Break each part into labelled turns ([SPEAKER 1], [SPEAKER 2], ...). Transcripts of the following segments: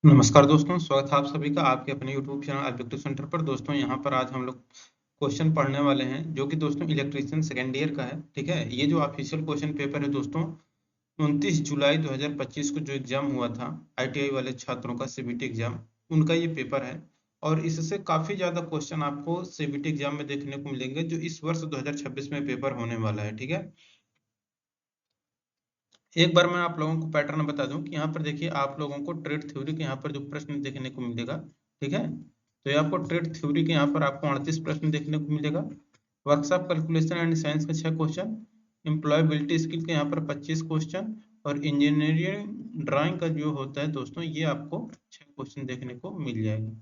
[SPEAKER 1] नमस्कार दोस्तों, स्वागत है आप सभी का आपके अपने यूट्यूब चैनल ऑब्जेक्टिव सेंटर पर। दोस्तों यहाँ पर आज हम लोग क्वेश्चन पढ़ने वाले हैं जो कि दोस्तों इलेक्ट्रीशियन सेकेंड ईयर का है। ठीक है, ये जो ऑफिशियल क्वेश्चन पेपर है दोस्तों 29 जुलाई 2025 को जो एग्जाम हुआ था आईटीआई वाले छात्रों का सीबीटी एग्जाम, उनका ये पेपर है। और इससे काफी ज्यादा क्वेश्चन आपको सीबीटी एग्जाम में देखने को मिलेंगे जो इस वर्ष 2026 में पेपर होने वाला है। ठीक है, एक बार मैं आप लोगों को पैटर्न बता दूं कि यहाँ पर देखिए आप लोगों को ट्रेड थ्योरी के यहाँ पर जो प्रश्न देखने को मिलेगा। ठीक है, तो ये आपको ट्रेड थ्योरी के यहाँ पर आपको 38 प्रश्न देखने को मिलेगा। वर्कशॉप कैलकुलेशन एंड साइंस के 6 क्वेश्चन, एम्प्लॉयबिलिटी स्किल के यहाँ पर 25 क्वेश्चन, और इंजीनियरिंग ड्राइंग का जो होता है दोस्तों ये आपको 6 क्वेश्चन देखने को मिल जाएगा।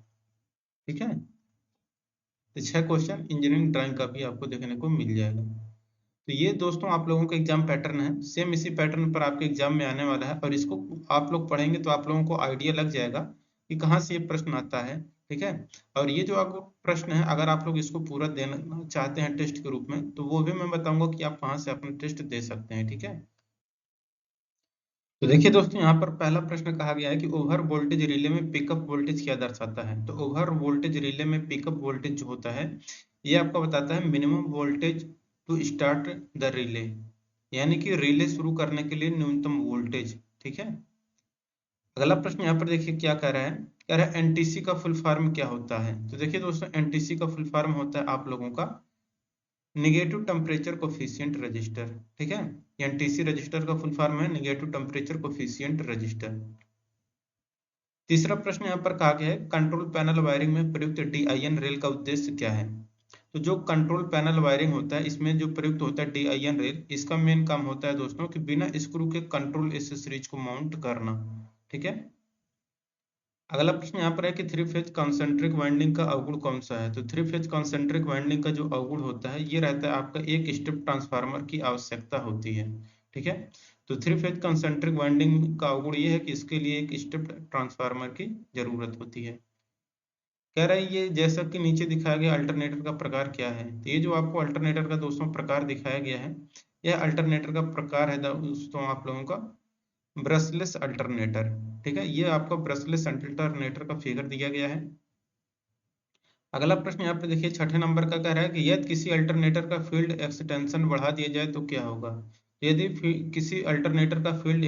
[SPEAKER 1] ठीक है, तो 6 क्वेश्चन इंजीनियरिंग ड्राइंग का भी आपको देखने को मिल जाएगा। तो ये दोस्तों आप लोगों का एग्जाम पैटर्न है, सेम इसी पैटर्न पर आपके एग्जाम में आने वाला है। और इसको आप लोग पढ़ेंगे तो आप लोगों को आइडिया लग जाएगा कि कहाँ से ये प्रश्न आता है। ठीक है, और ये जो आपको प्रश्न है अगर आप लोग इसको पूरा देना चाहते हैं टेस्ट के रूप में तो वो भी मैं बताऊंगा कि आप कहाँ से अपना टेस्ट दे सकते हैं। ठीक है, तो देखिए दोस्तों यहाँ पर पहला प्रश्न कहा गया है कि ओवर वोल्टेज रिले में पिकअप वोल्टेज क्या दर्शाता है। तो ओवर वोल्टेज रिले में पिकअप वोल्टेज जो होता है ये आपको बताता है minimum voltage to start the relay, यानी कि रिले शुरू करने के लिए न्यूनतम वोल्टेज। ठीक है, अगला प्रश्न यहाँ पर देखिए क्या कह रहा है, कह रहा है एनटीसी का फुल फॉर्म क्या होता है। तो देखिए दोस्तों एनटीसी का फुल फॉर्म होता है आप लोगों का निगेटिव टेम्परेचर कोफिशिएंट रजिस्टर। ठीक है, एनटीसी रजिस्टर का फुल फॉर्म है निगेटिव टेम्परेचर कोफिशिएंट रजिस्टर। तीसरा प्रश्न यहाँ पर कहा गया है कंट्रोल पैनल वायरिंग में प्रयुक्त डीआईएन रेल का उद्देश्य क्या है। तो जो कंट्रोल पैनल वायरिंग होता है इसमें जो प्रयुक्त होता है डीआईएन रेल, इसका मेन काम होता है दोस्तों कि बिना स्क्रू के कंट्रोल एसेसरीज को माउंट करना। ठीक है, अगला प्रश्न यहाँ पर है कि थ्री फेज कॉन्सेंट्रिक वाइंडिंग का अवगुण कौन सा है। तो थ्री फेज कॉन्सेंट्रिक वाइंडिंग का जो अवगुण होता है ये रहता है आपका एक स्टेप ट्रांसफार्मर की आवश्यकता होती है। ठीक है, तो थ्री फेज कॉन्सेंट्रिक वाइंडिंग का अवगुण ये है कि इसके लिए एक स्टेप ट्रांसफार्मर की जरूरत होती है। कह रहा है ये जैसा कि नीचे दिखाया गया अल्टरनेटर का प्रकार क्या है। तो ये जो आपको अल्टरनेटर का दोस्तों प्रकार दिखाया गया है यह अल्टरनेटर का प्रकार है दोस्तों आप लोगों का ब्रशलेस अल्टरनेटर। ठीक है, ये आपका ब्रशलेस अल्टरनेटर का फिगर दिया गया है। अगला प्रश्न यहाँ पे देखिए छठे नंबर का कह रहा है कि यदि किसी अल्टरनेटर का फील्ड एक्सटेंशन बढ़ा दिया जाए तो क्या होगा। यदि किसी अल्टरनेटर का फील्ड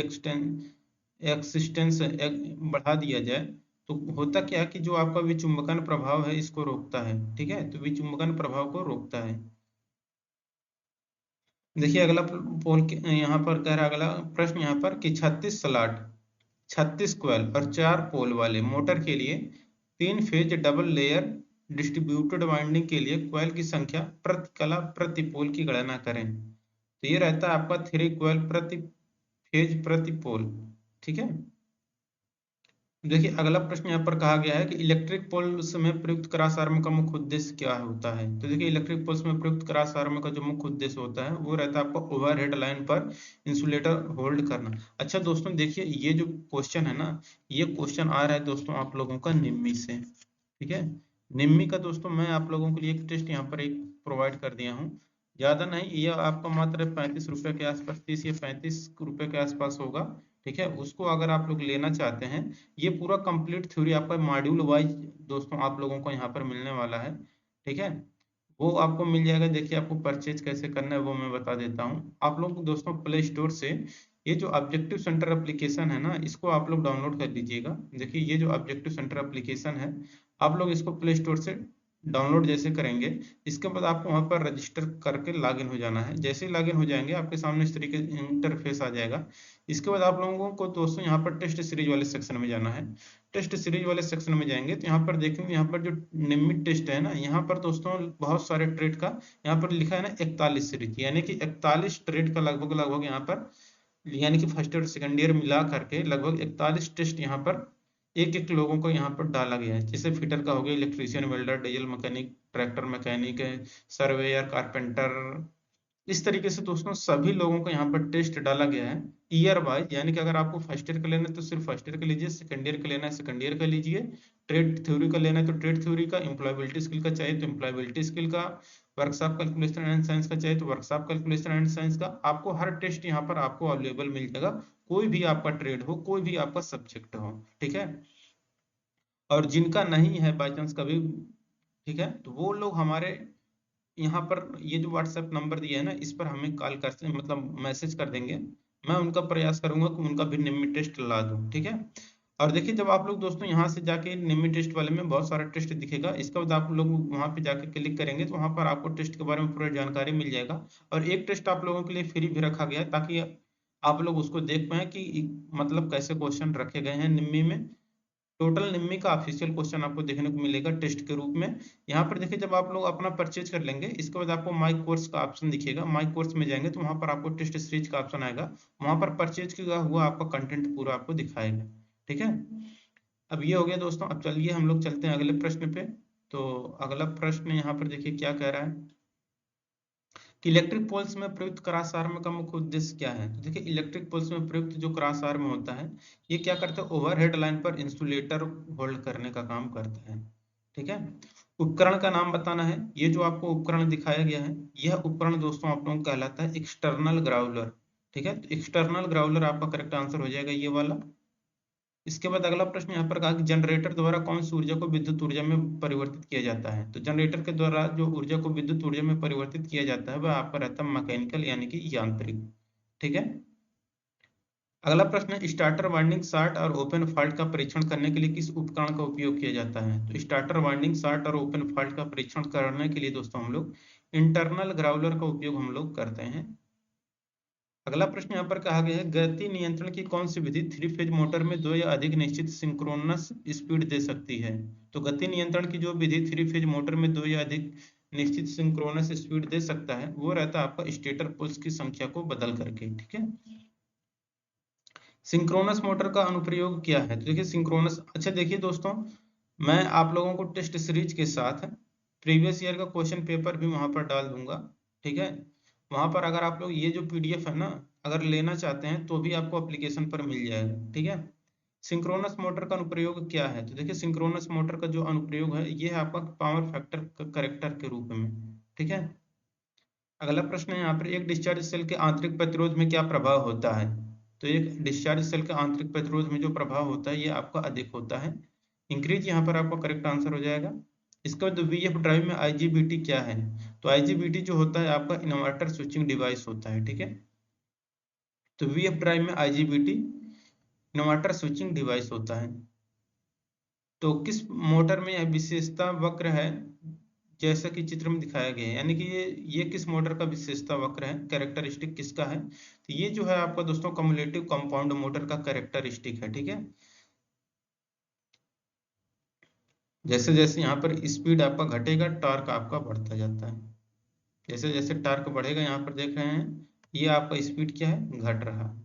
[SPEAKER 1] एक्सिस्टेंस बढ़ा दिया जाए तो होता क्या है कि जो आपका विचुंबकन प्रभाव है इसको रोकता है। ठीक है, तो विचुंबकन प्रभाव को रोकता है। देखिए अगला पोल यहाँ पर कह रहा है अगला प्रश्न यहाँ पर कि 36 स्लॉट 36 कॉइल और 4 पोल वाले मोटर के लिए 3 phase double layer distributed winding के लिए कॉइल की संख्या प्रति कला प्रति पोल की गणना करें। तो ये रहता है आपका 3 कॉइल प्रति फेज प्रति पोल। ठीक है, देखिए अगला प्रश्न यहाँ पर कहा गया है कि इलेक्ट्रिक पोल्स में प्रयुक्त क्रॉस आर्म का मुख्य उद्देश्य क्या होता है। तो देखिए इलेक्ट्रिक पोल्स में प्रयुक्त क्रॉस आर्म का जो मुख्य उद्देश्य होता है वो रहता है आपको ओवरहेड लाइन पर इंसुलेटर होल्ड करना। अच्छा दोस्तों देखिए ये जो क्वेश्चन है ना ये क्वेश्चन आ रहा है दोस्तों आप लोगों का निम्मी से। ठीक है, निम्मी का दोस्तों मैं आप लोगों के लिए एक टेस्ट यहाँ पर एक प्रोवाइड कर दिया हूँ, ज्यादा नहीं, ये आपका मात्र 35 रुपए के आसपास 30 या 35 रुपए के आसपास होगा। ठीक है, उसको अगर आप लोग लेना चाहते हैं ये पूरा कंप्लीट थ्योरी आपका मॉड्यूल वाइज दोस्तों आप लोगों को यहाँ पर मिलने वाला है। ठीक है, वो आपको मिल जाएगा। देखिए आपको परचेज कैसे करना है वो मैं बता देता हूँ आप लोग को दोस्तों प्ले स्टोर से ये जो ऑब्जेक्टिव सेंटर एप्लीकेशन है ना इसको आप लोग डाउनलोड कर लीजिएगा। देखिए ये जो ऑब्जेक्टिव सेंटर एप्लीकेशन है आप लोग इसको प्ले स्टोर से डाउनलोड जैसे करेंगे इसके बाद आपको वहां पर रजिस्टर करके लॉगिन हो जाना है। जैसे ही लॉगिन हो जाएंगे आपके सामने इस तरीके इंटरफेस आ जाएगा। इसके बाद आप लोगों को दोस्तों यहाँ पर टेस्ट सीरीज वाले सेक्शन में जाना है। टेस्ट सीरीज वाले सेक्शन में जाएंगे तो यहाँ पर देखेंगे यहाँ पर जो नियमित टेस्ट है ना यहाँ पर दोस्तों बहुत सारे ट्रेड का यहाँ पर लिखा है ना 41 सीरीज, यानी कि 41 ट्रेड का लगभग लगभग यहाँ पर यानी कि फर्स्ट और सेकंड ईयर मिला करके लगभग 41 टेस्ट यहाँ पर एक एक लोगों को यहाँ पर डाला गया है। जैसे फिटर का हो गया, electrician, welder, diesel mechanic, tractor mechanic, surveyor, carpenter, इस तरीके से दोस्तों सभी लोगों को यहाँ पर टेस्ट डाला गया है ईयर वाइज। यानी कि अगर आपको फर्स्ट ईयर का लेना है तो सिर्फ फर्स्ट ईयर का लीजिए, सेकंड ईयर का लेना है सेकंड ईयर का लीजिए, ट्रेड थ्योरी का लेना है तो ट्रेड थ्योरी का, एम्प्लॉयबिलिटी स्किल का चाहिए तो एम्प्लॉयबिलिटी स्किल का, वर्कशॉप कैलकुलेशन एंड साइंस का चाहिए तो वर्कशॉप कैलकुलेशन एंड साइंस का। आपको हर टेस्ट यहाँ पर आपको अवेलेबल मिल जाएगा, कोई भी आपका ट्रेड हो कोई भी आपका सब्जेक्ट हो। ठीक है, और जिनका नहीं है बाई चांस कभी, ठीक है, तो वो लोग हमारे यहाँ पर ये जो व्हाट्सएप नंबर दिया है ना, इस पर हमें कॉल कर मतलब मैसेज कर देंगे। मैं उनका प्रयास करूंगा कि उनका भी निम्न टेस्ट ला दूं, ठीक है। और देखिए जब आप लोग दोस्तों यहाँ से जाके निम्न टेस्ट वाले में बहुत सारा टेस्ट दिखेगा, इसके बाद आप लोग वहाँ पे जाके क्लिक करेंगे तो वहाँ पर आपको टेस्ट के बारे में पूरी जानकारी मिल जाएगा। और एक टेस्ट आप लोगों के लिए फ्री भी रखा गया है ताकि आप लोग उसको देख पाए कि मतलब कैसे क्वेश्चन रखे गए हैं निम्मी में। टोटल निम्मी का ऑफिशियल क्वेश्चन आपको देखने को मिलेगा टेस्ट के रूप में। यहाँ पर देखिए जब आप लोग अपना परचेज कर लेंगे, इसके बाद आपको माई कोर्स का ऑप्शन दिखेगा। माई कोर्स में जाएंगे तो वहाँ पर आपको टेस्ट सीरीज का ऑप्शन आएगा, वहाँ पर परचेज किया हुआ आपका कंटेंट पूरा आपको दिखाएगा, ठीक है। अब ये हो गया दोस्तों। अब चलिए हम लोग चलते हैं अगले प्रश्न पे। तो अगला प्रश्न यहाँ पर देखिए क्या कह रहा है कि इलेक्ट्रिक पोल्स में प्रयुक्त क्रॉस आर्म का मुख्य उद्देश्य क्या है। तो देखिए इलेक्ट्रिक पोल्स में प्रयुक्त जो क्रॉस आर्म होता है, ये क्या करता है, ओवरहेड लाइन पर इंसुलेटर होल्ड करने का काम करता है, ठीक है। उपकरण का नाम बताना है। ये जो आपको उपकरण दिखाया गया है, यह उपकरण दोस्तों आप लोगों को कहलाता है एक्सटर्नल ग्राउलर, ठीक है। तो एक्सटर्नल ग्राउलर आपका करेक्ट आंसर हो जाएगा ये वाला। इसके बाद अगला प्रश्न यहाँ पर कहा कि जनरेटर द्वारा कौन सी ऊर्जा को विद्युत ऊर्जा में परिवर्तित किया जाता है। तो जनरेटर के द्वारा जो ऊर्जा को विद्युत ऊर्जा में परिवर्तित किया जाता है वह आपका रहता है मैकेनिकल यानी कि यांत्रिक, ठीक है। अगला प्रश्न, स्टार्टर वाइंडिंग शार्ट और ओपन फॉल्ट का परीक्षण करने के लिए किस उपकरण का उपयोग किया जाता है। तो स्टार्टर वाइंडिंग शार्ट और ओपन फॉल्ट का परीक्षण करने के लिए दोस्तों हम लोग इंटरनल ग्राउलर का उपयोग हम लोग करते हैं। अगला प्रश्न यहाँ पर कहा गया है गति नियंत्रण की कौन सी विधि थ्री फेज मोटर में दो या अधिक निश्चित सिंक्रोनस स्पीड दे सकती है। तो गति नियंत्रण की जो विधि थ्री फेज मोटर में दो या अधिक निश्चित सिंक्रोनस स्पीड दे सकता है वो रहता है आपका स्टेटर पोल्स की संख्या को बदल करके, ठीक है। सिंक्रोनस मोटर का अनुप्रयोग क्या है। तो देखिए सिंक्रोनस, अच्छा देखिए दोस्तों, मैं आप लोगों को टेस्ट सीरीज के साथ प्रीवियस ईयर का क्वेश्चन पेपर भी वहां पर डाल दूंगा, ठीक है। वहां पर अगर आप लोग ये जो पीडीएफ है ना, अगर लेना चाहते हैं तो भी आपको एप्लीकेशन पर मिल जाएगा, ठीक है। सिंक्रोनस मोटर का अनुप्रयोग क्या है। तो देखिए सिंक्रोनस मोटर का जो अनुप्रयोग है ये है आपका पावर फैक्टर करेक्टर के रूप में, ठीक है। अगला प्रश्न है यहाँ पर एक डिस्चार्ज सेल के आंतरिक प्रतिरोध में क्या प्रभाव होता है। तो एक डिस्चार्ज सेल के आंतरिक प्रतिरोध में जो प्रभाव होता है ये आपका अधिक होता है, इंक्रीज यहाँ पर आपका करेक्ट आंसर हो जाएगा। इसके बाद वीएफ ड्राइव में आईजीबीटी क्या है। तो आईजीबीटी जो होता है आपका इन्वर्टर स्विचिंग डिवाइस होता है, ठीक है। तो वीएफ ड्राइव में आईजीबीटी इन्वर्टर स्विचिंग डिवाइस होता है। तो किस मोटर में यह विशेषता वक्र है जैसा कि चित्र में दिखाया गया है, यानी कि ये किस मोटर का विशेषता वक्र है, कैरेक्टरिस्टिक किसका है। तो ये जो है आपका दोस्तों कम्युलेटिव कंपाउंड मोटर का कैरेक्टरिस्टिक है, ठीक है। जैसे जैसे यहाँ पर स्पीड आपका घटेगा टॉर्क आपका बढ़ता जाता है। जैसे जैसे टॉर्क बढ़ेगा यहाँ पर देख रहे हैं ये आपका स्पीड क्या है, घट रहा है।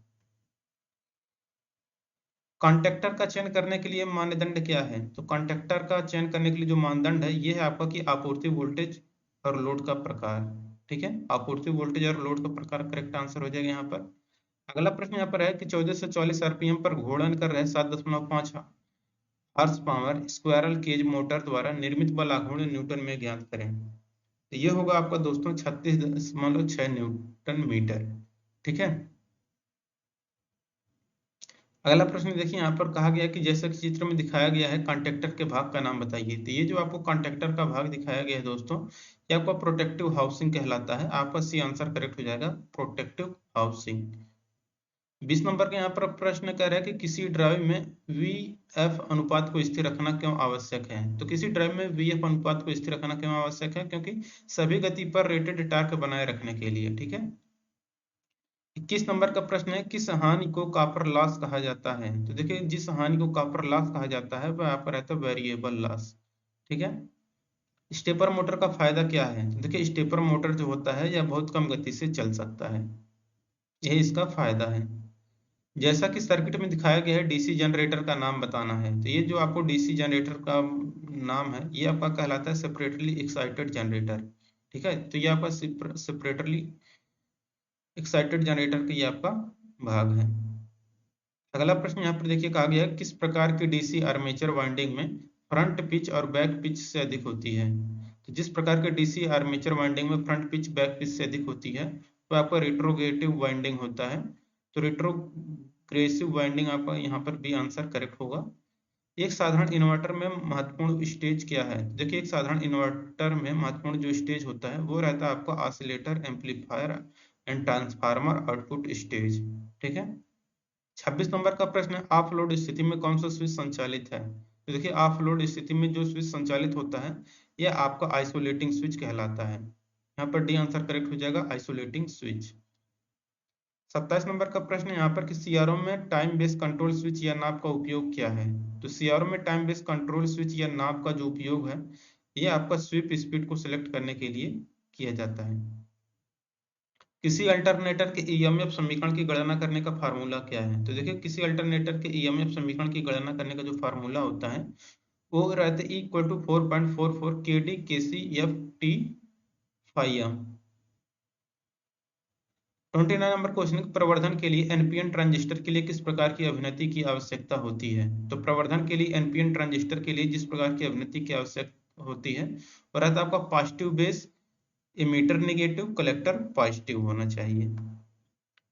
[SPEAKER 1] कॉन्टेक्टर का चयन करने के लिए मानदंड क्या है। तो कॉन्टेक्टर का चयन करने के लिए जो मानदंड है ये है आपका कि आपूर्ति वोल्टेज और लोड का प्रकार, ठीक है। आपूर्ति वोल्टेज और लोड का प्रकार करेक्ट आंसर हो जाएगा यहाँ पर। अगला प्रश्न यहाँ पर है कि 1440 आरपीएम पर घूर्णन कर रहे 7.5 horse power squirrel cage motor द्वारा निर्मित बल आघूर्ण न्यूटन में ज्ञात करें। तो ये होगा आपका दोस्तों 36.6 न्यूटन मीटर, ठीक है। अगला प्रश्न देखिए यहाँ पर कहा गया कि जैसा कि चित्र में दिखाया गया है कॉन्ट्रैक्टर के भाग का नाम बताइए। तो ये जो आपको कॉन्ट्रैक्टर का भाग दिखाया गया है दोस्तों, ये आपका प्रोटेक्टिव हाउसिंग कहलाता है। आपका सी आंसर करेक्ट हो जाएगा, प्रोटेक्टिव हाउसिंग। 20 नंबर के यहाँ पर प्रश्न कह रहा है कि किसी ड्राइव में वी एफ अनुपात को स्थिर रखना क्यों आवश्यक है। तो किसी ड्राइव में वी एफ अनुपात को स्थिर रखना क्यों आवश्यक है, क्योंकि सभी गति पर रेटेड टार्क बनाए रखने के लिए, ठीक है। 21 नंबर का प्रश्न है किस हानि को कॉपर लॉस कहा जाता है। तो देखिए जिस हानि को कॉपर लॉस कहा जाता है वह आपका रहता है वेरिएबल लॉस, ठीक है। स्टेपर मोटर का फायदा क्या है। तो देखिए स्टेपर मोटर जो होता है यह बहुत कम गति से चल सकता है, यही इसका फायदा है। जैसा कि सर्किट में दिखाया गया है डीसी जनरेटर का नाम बताना है। तो ये जो आपको डीसी जनरेटर का नाम है ये आपका कहलाता है सेपरेटली एक्साइटेड जनरेटर, ठीक है। तो ये आपका सेपरेटली एक्साइटेड जनरेटर का ये आपका भाग है। अगला प्रश्न यहाँ पर देखिए कहा गया है किस प्रकार की डीसी आर्मेचर वाइंडिंग में फ्रंट पिच और बैक पिच से अधिक होती है। तो जिस प्रकार के डीसी आर्मेचर वाइंडिंग में फ्रंट पिच बैक पिच से अधिक होती है वो आपका रेट्रोगेटिव वाइंडिंग होता है। तो रेट्रोग्रेसिव वाइंडिंग आपका यहाँ पर भी आंसर करेक्ट होगा। एक साधारण इन्वर्टर में महत्वपूर्ण स्टेज क्या है? देखिए, एक साधारण इन्वर्टर में महत्वपूर्ण जो स्टेज होता है वो रहता है आपका oscillator, amplifier and transformer output stage. ठीक है। 26 नंबर का प्रश्न है, ऑफ लोड स्थिति में कौन सा स्विच संचालित है? तो देखिए, ऑफ लोड स्थिति में जो स्विच संचालित होता है यह आपका आइसोलेटिंग स्विच कहलाता है। यहाँ पर डी आंसर करेक्ट हो जाएगा, आइसोलेटिंग स्विच। 27 नंबर का प्रश्न यहाँ पर कि सीआरओ में टाइम बेस कंट्रोल स्विच या नाब का उपयोग क्या है? तो सीआरओ में टाइम बेस कंट्रोल स्विच या नाब का जो उपयोग है ये आपका स्वीप स्पीड को सिलेक्ट करने के लिए किया जाता है। किसी अल्टरनेटर के ईएमएफ समीकरण की गणना करने का फार्मूला क्या है? तो देखिए, किसी अल्टरनेटर के ईएमएफ समीकरण की गणना करने का जो फार्मूला होता है वो रहता है equal to 4.44 KD KC F T phi M. 29 number question, प्रवर्धन के लिए एनपीएन ट्रांजिस्टर के लिए किस प्रकार की अभिनति की आवश्यकता होती है? तो प्रवर्धन के लिए एनपीएन ट्रांजिस्टर के लिए जिस प्रकार की अभिनति की आवश्यकता होती है वो रहता है आपका positive base, emitter negative, collector positive होना चाहिए।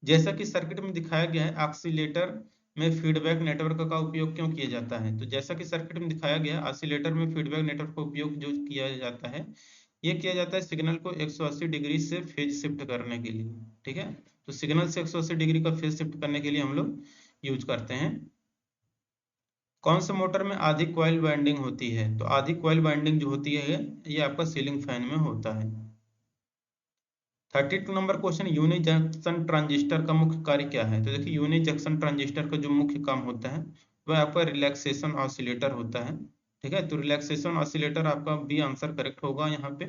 [SPEAKER 1] जैसा कि सर्किट में दिखाया गया है, ऑसिलेटर में फीडबैक नेटवर्क का उपयोग क्यों किया जाता है? तो जैसा कि सर्किट में दिखाया गया, ऑसिलेटर में फीडबैक नेटवर्क का उपयोग जो किया जाता है ये किया जाता है सिग्नल को 180 डिग्री से फेज शिफ्ट करने के लिए। ठीक है, तो सिग्नल से 180 डिग्री का फेज शिफ्ट करने के लिए हम लोग यूज करते हैं। कौन से मोटर में आधी कॉइल वाइंडिंग होती है? तो आधी कॉइल वाइंडिंग जो होती है ये आपका सीलिंग फैन में होता है। 32 number question, unijunction transistor का मुख्य कार्य क्या है? तो देखिए, यूनि जंक्शन ट्रांजिस्टर का जो मुख्य काम होता है वह आपका रिलैक्सेशन ऑसिलेटर होता है। ठीक है, तो रिलैक्सेशन ऑसिलेटर आपका बी आंसर करेक्ट होगा यहाँ पे।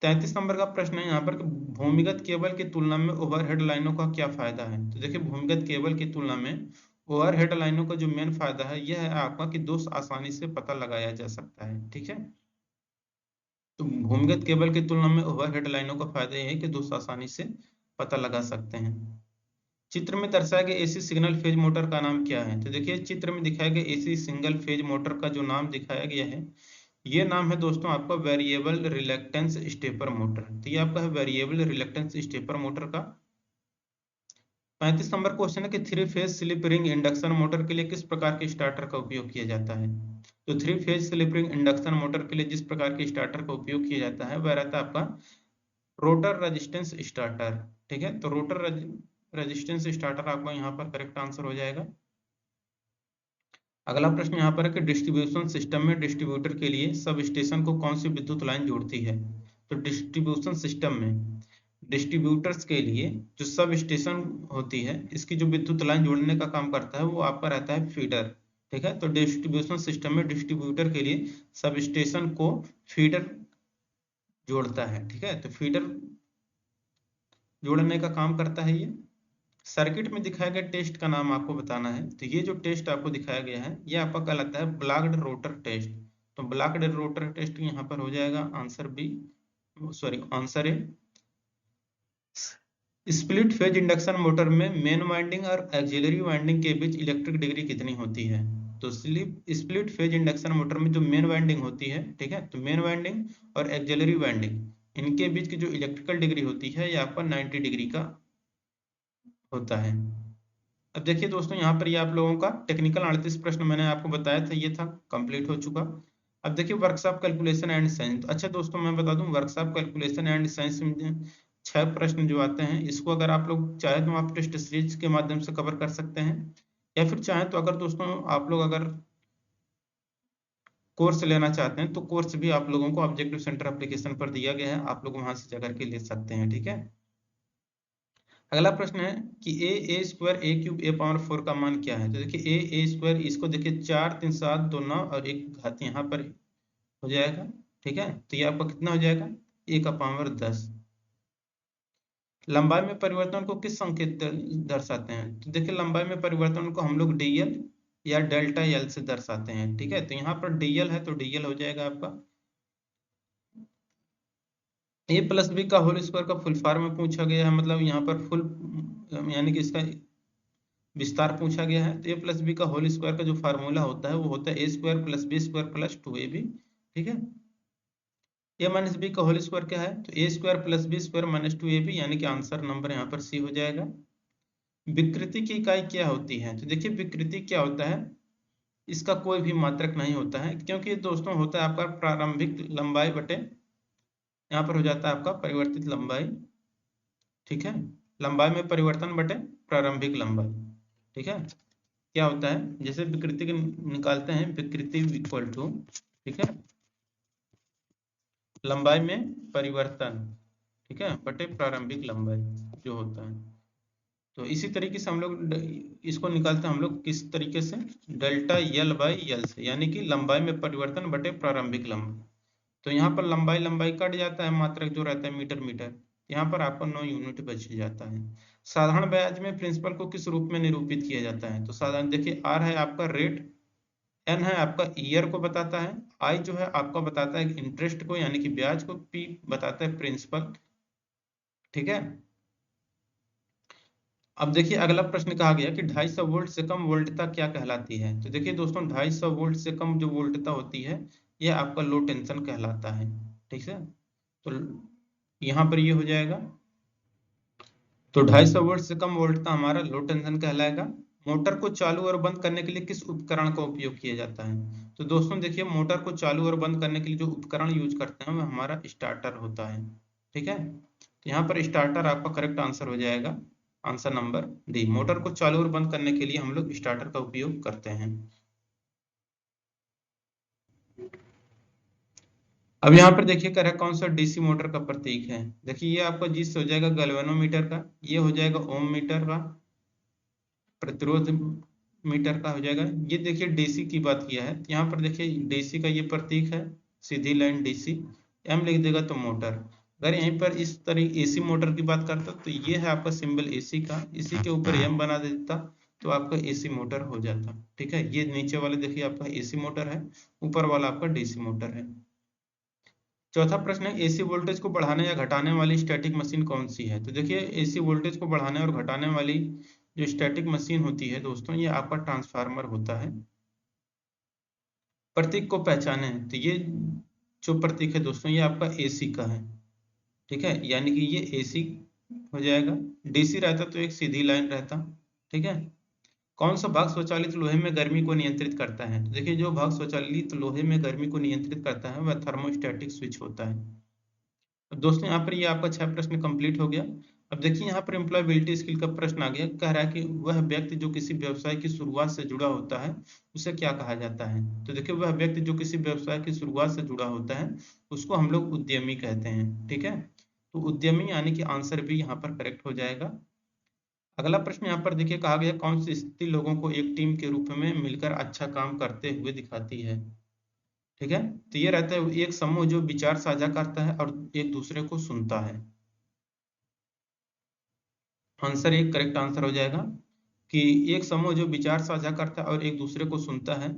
[SPEAKER 1] 33 नंबर का प्रश्न है यहाँ पर, भूमिगत केबल की तुलना में ओवरहेड लाइनों का क्या फायदा है? तो देखिए, भूमिगत केबल की तुलना में ओवरहेड लाइनों का जो मेन फायदा है यह है आपका कि दोष आसानी से पता लगाया जा सकता है। ठीक है, तो भूमिगत केबल की तुलना में ओवरहेड लाइनों का फायदा यह है कि दोस्त आसानी से पता लगा सकते हैं। चित्र में दर्शाए गए एसी सिग्नल फेज मोटर का नाम क्या है? तो देखिए, चित्र में दिखाया गया एसी सिंगल फेज मोटर का जो नाम दिखाया गया है ये नाम है दोस्तों आपका वेरिएबल रिलक्टेंस स्टेपर मोटर। तो ये आपका है वेरिएबल रिलक्टेंस स्टेपर मोटर का। 35 नंबर क्वेश्चन है कि three phase slip ring induction motor के लिए किस प्रकार के स्टार्टर का उपयोग किया जाता है? तो three phase slip ring induction motor के लिए जिस प्रकार के स्टार्टर का उपयोग किया जाता है वह रहता है आपका रोटर रेजिस्टेंस स्टार्टर। ठीक है, तो रोटर रेजिस्टेंस स्टार्टर आपका यहाँ पर करेक्ट आंसर हो जाएगा। अगला प्रश्न यहाँ पर है कि डिस्ट्रीब्यूशन सिस्टम में डिस्ट्रीब्यूटर के लिए सब स्टेशन को कौन सी विद्युत लाइन जोड़ती है? तो डिस्ट्रीब्यूशन सिस्टम में डिस्ट्रीब्यूटर्स के लिए जो सब स्टेशन होती है इसकी जो विद्युत लाइन जोड़ने का काम करता है वो आपका रहता है फीडर। ठीक है, तो डिस्ट्रीब्यूशन सिस्टम में डिस्ट्रीब्यूटर के लिए सब स्टेशन को फीडर जोड़ता है। ठीक है, तो फीडर जोड़ने का काम करता है ये। सर्किट में दिखाया गया टेस्ट का नाम आपको बताना है। तो ये जो टेस्ट आपको दिखाया गया है ये आपका कहलाता है ब्लॉक्ड रोटर टेस्ट। तो ब्लॉक्ड रोटर टेस्ट यहाँ पर हो जाएगा answer B, sorry answer A. Split phase induction motor में मेन वाइंडिंग और एक्सिलरी वाइंडिंग के बीच इलेक्ट्रिक डिग्री कितनी होती है? तो स्प्लिट फेज इंडक्शन मोटर में जो मेन वाइंडिंग होती है, ठीक है, तो मेन वाइंडिंग और एक्सिलरी वाइंडिंग इनके बीच की जो इलेक्ट्रिकल डिग्री होती है ये आपका 90 डिग्री का होता है। अब देखिए दोस्तों, यहाँ पर ये आप लोगों का टेक्निकल 38 प्रश्न मैंने आपको बताया था ये था कंप्लीट हो चुका। अब देखिए वर्कशॉप कैलकुलेशन एंड साइंस। अच्छा दोस्तों, मैं बता दूं वर्कशॉप कैलकुलेशन एंड साइंस में 6 प्रश्न जो आते हैं इसको अगर आप लोग चाहे तो आप टेस्ट सीरीज के माध्यम से कवर कर सकते हैं, या फिर चाहे तो अगर दोस्तों आप लोग अगर कोर्स लेना चाहते हैं तो कोर्स भी आप लोगों को ऑब्जेक्टिव सेंटर एप्लीकेशन पर दिया गया है, आप लोग वहां से जाकर के ले सकते हैं। ठीक है, अगला प्रश्न है कि ए स्क्वायर ए क्यूब ए पावर 4 का मान क्या है? तो देखिए ए स्क्वायर इसको देखिए 4 3 7 2 9 और एक घात यहाँ पर हो जाएगा। ठीक है, तो ये आपका कितना हो जाएगा ए का पावर 10। लंबाई में परिवर्तन को किस संकेत दर्शाते हैं? तो देखिए लंबाई में परिवर्तन को हम लोग डीएल या डेल्टा एल से दर्शाते हैं। ठीक है, तो यहाँ पर डीएल है तो डीएल हो जाएगा आपका। ए प्लस बी का होल स्क्वायर का फुल फॉर्म में पूछा गया है, मतलब यहाँ पर फुल यानी कि इसका विस्तार पूछा गया है। तो ए प्लस बी का होल स्क्वायर का जो फार्मूला होता है वो होता है A square plus B square plus 2ab। ठीक है, ए माइनस बी का होल स्क्वायर क्या है? तो A square plus B square minus 2ab, यानी कि आंसर नंबर यहाँ पर सी हो जाएगा। विकृति की इकाई क्या होती है? तो देखिए विकृति क्या होता है, इसका कोई भी मात्रक नहीं होता है, क्योंकि दोस्तों होता है आपका प्रारंभिक लंबाई बटे, यहाँ पर हो जाता है आपका परिवर्तित लंबाई, ठीक है, लंबाई में परिवर्तन बटे प्रारंभिक लंबाई, ठीक है। क्या होता है, जैसे विकृति के निकालते हैं, विकृति इक्वल टू, ठीक है, लंबाई में परिवर्तन, ठीक है, बटे प्रारंभिक लंबाई जो होता है। तो इसी तरीके से हम लोग इसको निकालते हैं हम लोग किस तरीके से, डेल्टा यल बाई यल से, यानी कि लंबाई में परिवर्तन बटे प्रारंभिक लंबाई। तो यहाँ पर लंबाई लंबाई कट जाता है, मात्रक जो रहता है मीटर मीटर, यहाँ पर आपको 9 यूनिट बच जाता है। साधारण ब्याज में प्रिंसिपल को किस रूप में निरूपित किया जाता है, तो साधारण देखिए, आर है आपका रेट, एन है आपका ईयर को बताता है, आई जो है आपका बताता है इंटरेस्ट को यानी कि ब्याज को, पी बताता है प्रिंसिपल, ठीक है। अब देखिए अगला प्रश्न कहा गया कि 250 वोल्ट से कम वोल्टता क्या कहलाती है। तो देखिए दोस्तों 250 वोल्ट से कम जो वोल्टता होती है यह आपका लो टेंशन कहलाता है, ठीक है। तो यहाँ पर ये हो जाएगा, तो 250 वोल्ट से कम वोल्टता हमारा लो टेंशन कहलाएगा। मोटर को चालू और बंद करने के लिए किस उपकरण का उपयोग किया जाता है। तो दोस्तों देखिए मोटर को चालू और बंद करने के लिए जो उपकरण यूज करते हैं वो हमारा स्टार्टर होता है, ठीक है। तो यहाँ पर स्टार्टर आपका करेक्ट आंसर हो जाएगा, आंसर नंबर डी। मोटर को चालू और बंद करने के लिए हम लोग स्टार्टर का उपयोग करते हैं। अब यहाँ पर देखिए कह रहा है कौन सा डीसी मोटर का प्रतीक है। देखिए ये आपका जी से हो जाएगा गैल्वेनोमीटर का, ये हो जाएगा ओम मीटर का, प्रतिरोध मीटर का हो जाएगा। ये देखिए डीसी की बात किया है, यहाँ पर देखिए डीसी का ये प्रतीक है, सीधी लाइन डीसी, एम लिख देगा तो मोटर। अगर यहीं पर इस तरह एसी मोटर की बात करता तो ये है आपका सिंबल एसी का, इसी के ऊपर एम बना देता तो आपका एसी मोटर हो जाता, ठीक है। ये नीचे वाले देखिए आपका एसी मोटर है, ऊपर वाला आपका डीसी मोटर है। चौथा प्रश्न है एसी वोल्टेज को बढ़ाने या घटाने वाली स्टैटिक मशीन कौन सी है। तो देखिए एसी वोल्टेज को बढ़ाने और घटाने वाली जो स्टैटिक मशीन होती है दोस्तों ये आपका ट्रांसफार्मर होता है। प्रतीक को पहचाने, तो ये जो प्रतीक है दोस्तों ये आपका एसी का है, ठीक है, यानी कि ये एसी हो जाएगा। डीसी रहता तो एक सीधी लाइन रहता, ठीक है। कौन सा भाग स्वचालित लोहे में गर्मी को नियंत्रित करता है। तो देखिए जो भाग स्वचालित लोहे में गर्मी को नियंत्रित करता है वह थर्मोस्टैटिक स्विच होता है। अब दोस्तों यहाँ पर ये आपका 6 प्रश्न कंप्लीट हो गया। अब देखिए यहाँ पर एम्प्लॉयबिलिटी स्किल का प्रश्न आ गया, कह रहा है कि वह व्यक्ति जो किसी व्यवसाय की शुरुआत से जुड़ा होता है उसे क्या कहा जाता है। तो देखिए वह व्यक्ति जो किसी व्यवसाय की शुरुआत से जुड़ा होता है उसको हम लोग उद्यमी कहते हैं, ठीक है। तो उद्यमी यानी कि आंसर भी यहाँ पर करेक्ट हो जाएगा। अगला प्रश्न यहाँ पर देखिए कहा गया कौन सी स्थिति लोगों को एक टीम के रूप में मिलकर अच्छा काम करते हुए दिखाती है, ठीक है। तो ये रहता है एक समूह जो विचार साझा करता है और एक दूसरे को सुनता है। आंसर एक करेक्ट आंसर हो जाएगा कि एक समूह जो विचार साझा करता है और एक दूसरे को सुनता है,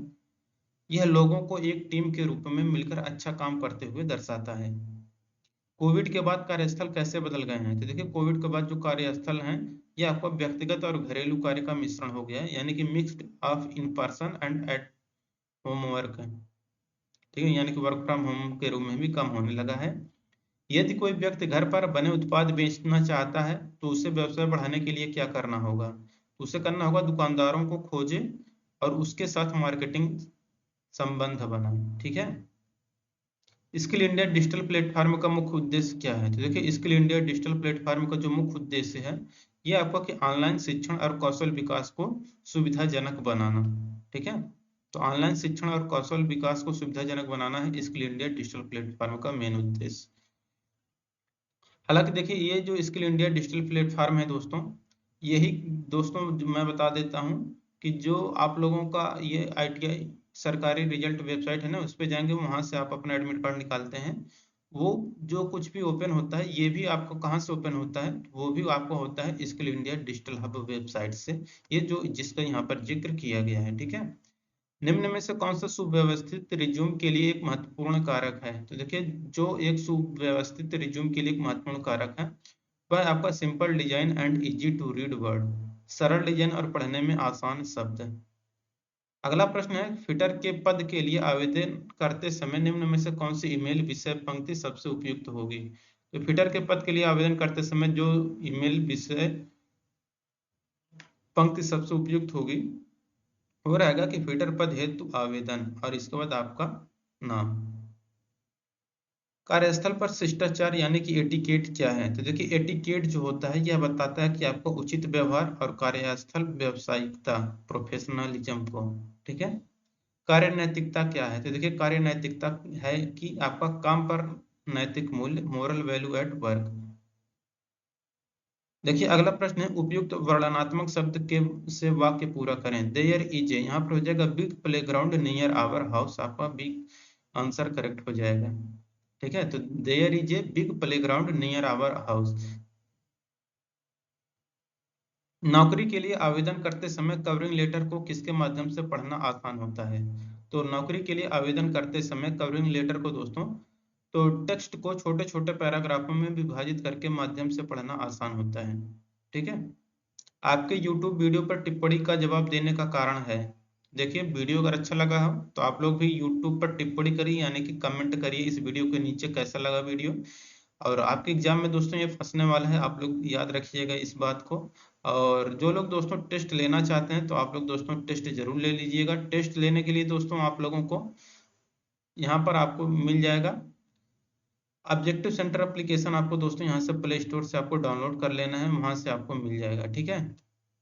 [SPEAKER 1] यह लोगों को एक टीम के रूप में मिलकर अच्छा काम करते हुए दर्शाता है। कोविड के बाद कार्यस्थल कैसे बदल गए हैं। तो देखिए कोविड के बाद जो कार्यस्थल हैं ये आपका व्यक्तिगत और घरेलू कार्य का मिश्रण हो गया है, यानी कि mixed of in person and at home work है, ठीक है, यानी कि वर्क फ्रॉम होम के रूप में भी कम होने लगा है। यदि कोई व्यक्ति घर पर बने उत्पाद बेचना चाहता है तो उसे व्यवसाय बढ़ाने के लिए क्या करना होगा। तो उसे करना होगा दुकानदारों को खोजे और उसके साथ मार्केटिंग संबंध बनाए, ठीक है। स्किल इंडिया डिजिटल प्लेटफॉर्म का मुख्य उद्देश्य क्या है। तो देखिए स्किल इंडिया डिजिटल प्लेटफॉर्म का जो मुख्य उद्देश्य है ये आपका कि ऑनलाइन शिक्षण और कौशल विकास को सुविधाजनक बनाना, ठीक है। तो ऑनलाइन शिक्षण और कौशल विकास को सुविधाजनक बनाना है स्किल इंडिया डिजिटल प्लेटफॉर्म का मेन उद्देश्य। हालांकि देखिए ये जो स्किल इंडिया डिजिटल प्लेटफॉर्म है दोस्तों, यही दोस्तों मैं बता देता हूँ कि जो आप लोगों का ये आईटीआई सरकारी रिजल्ट वेबसाइट है ना उस पर जाएंगे वहां से आप अपना एडमिट कार्ड निकालते हैं। वो जो कुछ भी ओपन होता है ये भी आपको कहाँ से ओपन होता है, वो भी आपको होता है skill India digital hub website से, ये जो जिसका यहाँ पर जिक्र किया गया है, ठीक है। निम्न में से कौन सा सुव्यवस्थित रिज्यूम के लिए एक महत्वपूर्ण कारक है। तो देखिए जो एक सुव्यवस्थित रिज्यूम के लिए एक महत्वपूर्ण कारक है वह आपका simple design and easy to read word, सरल डिजाइन और पढ़ने में आसान शब्द है। अगला प्रश्न है फिटर के पद के लिए आवेदन करते समय निम्न में से कौन सी ईमेल विषय पंक्ति सबसे उपयुक्त होगी। तो फिटर के पद के लिए आवेदन करते समय जो ईमेल विषय पंक्ति सबसे उपयुक्त होगी हो रहेगा कि फीडर पद हेतु आवेदन और इसके बाद आपका नाम। कार्यस्थल पर शिष्टाचार यानी कि एटिकेट क्या है? तो देखिए एटिकेट जो होता है यह बताता है कि आपको उचित व्यवहार और कार्यस्थल व्यावसायिकता, प्रोफेशनलिज्म को, ठीक है। कार्य नैतिकता क्या है? तो देखिए कार्य नैतिकता है कि आपका काम पर नैतिक मूल्य, मोरल वैल्यू एट वर्क। देखिए अगला प्रश्न है उपयुक्त वर्णनात्मक शब्द के से वाक्य पूरा करें। देयर इज ए, यहाँ पर हो जाएगा big playground near our house, आपका बिग आंसर करेक्ट हो जाएगा, ठीक है। तो there is a big playground near our house. नौकरी के लिए आवेदन करते समय कवरिंग लेटर को किसके माध्यम से पढ़ना आसान होता है? तो नौकरी के लिए आवेदन करते समय कवरिंग लेटर को दोस्तों, तो टेक्स्ट को छोटे छोटे पैराग्राफों में विभाजित करके माध्यम से पढ़ना आसान होता है, ठीक है। आपके YouTube वीडियो पर टिप्पणी का जवाब देने का कारण है। देखिए वीडियो अगर अच्छा लगा हो तो आप लोग भी YouTube पर टिप्पणी करिए, यानी कि कमेंट करिए इस वीडियो के नीचे कैसा लगा वीडियो। और आपके एग्जाम में दोस्तों ये फंसने वाला है, आप लोग याद रखिएगा इस बात को। और जो लोग दोस्तों टेस्ट लेना चाहते हैं तो आप लोग दोस्तों टेस्ट जरूर ले लीजिएगा। टेस्ट लेने के लिए दोस्तों आप लोगों को यहाँ पर आपको मिल जाएगा ऑब्जेक्टिव सेंटर एप्लीकेशन, आपको दोस्तों यहाँ से प्ले स्टोर से आपको डाउनलोड कर लेना है, वहां से आपको मिल जाएगा, ठीक है।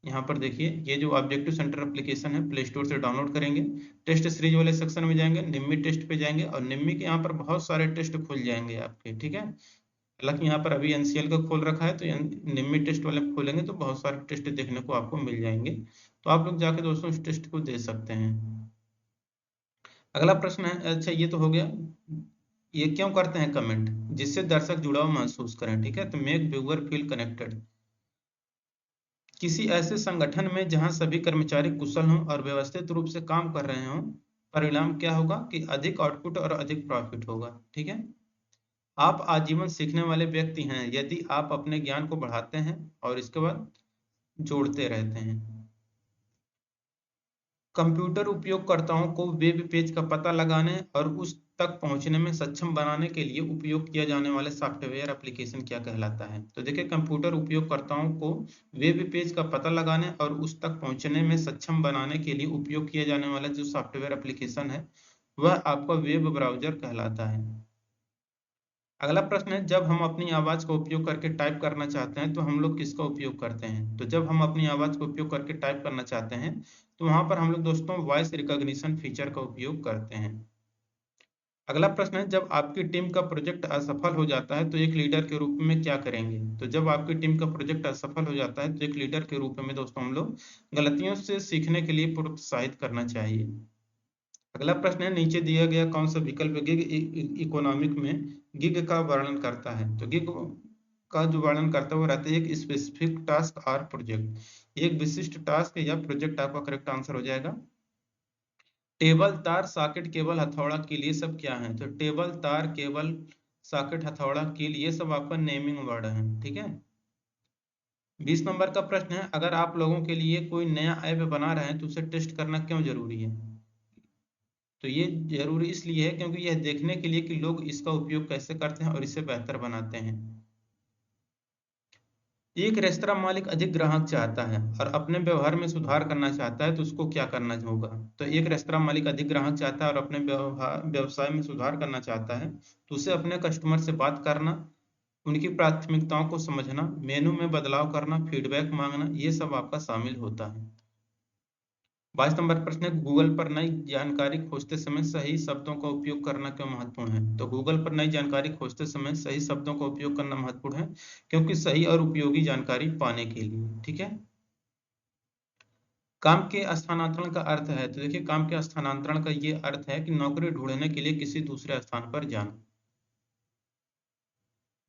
[SPEAKER 1] यहाँ पर देखिए ये जो ऑब्जेक्टिव सेंटर एप्लीकेशन है प्ले स्टोर से डाउनलोड करेंगे, टेस्ट सीरीज वाले सेक्शन में जाएंगे, निम्मी टेस्ट पे जाएंगे और निम्मी के यहाँ पर बहुत सारे टेस्ट खुल जाएंगे आपके, ठीक है। हालांकि यहाँ पर अभी एनसीएल का खोल रखा है, तो निम्मी टेस्ट वाले खोलेंगे तो बहुत सारे टेस्ट देखने को आपको मिल जाएंगे, तो आप लोग जाके दोस्तों इस टेस्ट को दे सकते हैं। अगला प्रश्न है, अच्छा ये तो हो गया, ये क्यों करते हैं कमेंट? जिससे दर्शक जुड़ाव महसूस करें, ठीक है। तो मेक व्यूअर फील कनेक्टेड। किसी ऐसे संगठन में जहां सभी कर्मचारी कुशल हों और व्यवस्थित रूप से काम कर रहे हों, परिणाम क्या होगा कि अधिक आउटपुट और अधिक प्रॉफिट होगा, ठीक है। आप आजीवन सीखने वाले व्यक्ति हैं यदि आप अपने ज्ञान को बढ़ाते हैं और इसके बाद जोड़ते रहते हैं। कंप्यूटर उपयोगकर्ताओं को वेब पेज का पता लगाने और उस तक पहुंचने में सक्षम बनाने के लिए उपयोग किया जाने वाले सॉफ्टवेयर एप्लीकेशन क्या कहलाता है? तो देखिए कंप्यूटर उपयोगकर्ताओं को वेब पेज का पता लगाने और उस तक पहुंचने में सक्षम बनाने के लिए उपयोग किया जाने वाला जो सॉफ्टवेयर एप्लीकेशन है वह आपका वेब ब्राउजर कहलाता है। अगला प्रश्न है जब हम अपनी आवाज का उपयोग करके टाइप करना चाहते हैं तो हम लोग किसका उपयोग करते हैं? तो जब हम अपनी आवाज का उपयोग करके टाइप करना चाहते हैं तो वहां पर हम लोग दोस्तों वॉइस रिकॉग्निशन फीचर का उपयोग करते हैं। अगला प्रश्न है जब आपकी टीम का प्रोजेक्ट असफल हो जाता है तो एक लीडर के रूप में क्या करेंगे? तो जब आपकी टीम का प्रोजेक्ट असफल हो जाता है तो एक लीडर के रूप में दोस्तों हम लोग गलतियों से सीखने के लिए प्रोत्साहित करना चाहिए। अगला प्रश्न है नीचे दिया गया कौन सा विकल्प गिग इकोनॉमिक में गिग का वर्णन करता है? तो गिग का जो वर्णन करता है वो रहता है एक स्पेसिफिक टास्क और प्रोजेक्ट, एक विशिष्ट टास्क या प्रोजेक्ट आपका करेक्ट आंसर हो जाएगा। टेबल तार सॉकेट केबल हथौड़ा कील ये सब क्या है? तो टेबल तार केबल सॉकेट हथौड़ा कील ये सब आपका नेमिंग वर्ड है, ठीक है। 20 नंबर का प्रश्न है अगर आप लोगों के लिए कोई नया ऐप बना रहे हैं तो उसे टेस्ट करना क्यों जरूरी है? तो ये जरूरी इसलिए है क्योंकि यह देखने के लिए कि लोग इसका उपयोग कैसे करते हैं और इसे बेहतर बनाते हैं। एक रेस्तरां मालिक अधिक ग्राहक चाहता है और अपने व्यवहार में सुधार करना चाहता है तो उसको क्या करना होगा? तो एक रेस्तरां मालिक अधिक ग्राहक चाहता है और अपने व्यवसाय में सुधार करना चाहता है तो उसे अपने कस्टमर से बात करना, उनकी प्राथमिकताओं को समझना, मेनू में बदलाव करना, फीडबैक मांगना, ये सब आपका शामिल होता है। 22 नंबर प्रश्न है गूगल पर नई जानकारी खोजते समय सही शब्दों का उपयोग करना क्यों महत्वपूर्ण है? तो गूगल पर नई जानकारी खोजते समय सही शब्दों का उपयोग करना महत्वपूर्ण है क्योंकि सही और उपयोगी जानकारी पाने के लिए, ठीक है। काम के स्थानांतरण का अर्थ है, तो देखिए काम के स्थानांतरण का ये अर्थ है कि नौकरी ढूंढने के लिए किसी दूसरे स्थान पर जाना।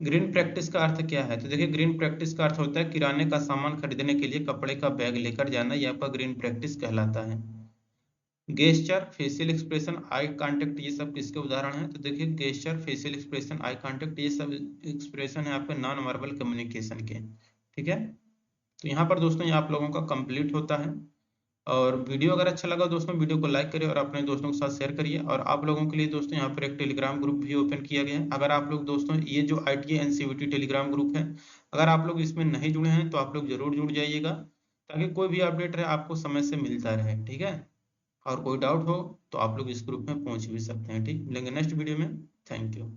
[SPEAKER 1] ग्रीन प्रैक्टिस का अर्थ क्या है? तो देखिए ग्रीन प्रैक्टिस का अर्थ होता है किराने का सामान खरीदने के लिए कपड़े का बैग लेकर जाना, यह आपका ग्रीन प्रैक्टिस कहलाता है। Gesture, facial expression, eye contact ये सब किसके उदाहरण हैं? तो देखिए gesture, facial expression, eye contact ये सब एक्सप्रेशन है आपके नॉन वर्बल कम्युनिकेशन के, ठीक है। तो यहाँ पर दोस्तों ये आप लोगों का कंप्लीट होता है। और वीडियो अगर अच्छा लगा दोस्तों वीडियो को लाइक करिए और अपने दोस्तों के साथ शेयर करिए। और आप लोगों के लिए दोस्तों यहाँ पर एक टेलीग्राम ग्रुप भी ओपन किया गया है। अगर आप लोग दोस्तों ये जो ITA NCVT टेलीग्राम ग्रुप है अगर आप लोग इसमें नहीं जुड़े हैं तो आप लोग जरूर जुड़ जाइएगा ताकि कोई भी अपडेट रहे आपको समय से मिलता रहे, ठीक है। और कोई डाउट हो तो आप लोग इस ग्रुप में पूछ भी सकते हैं। ठीक, मिलेंगे नेक्स्ट वीडियो में। Thank you.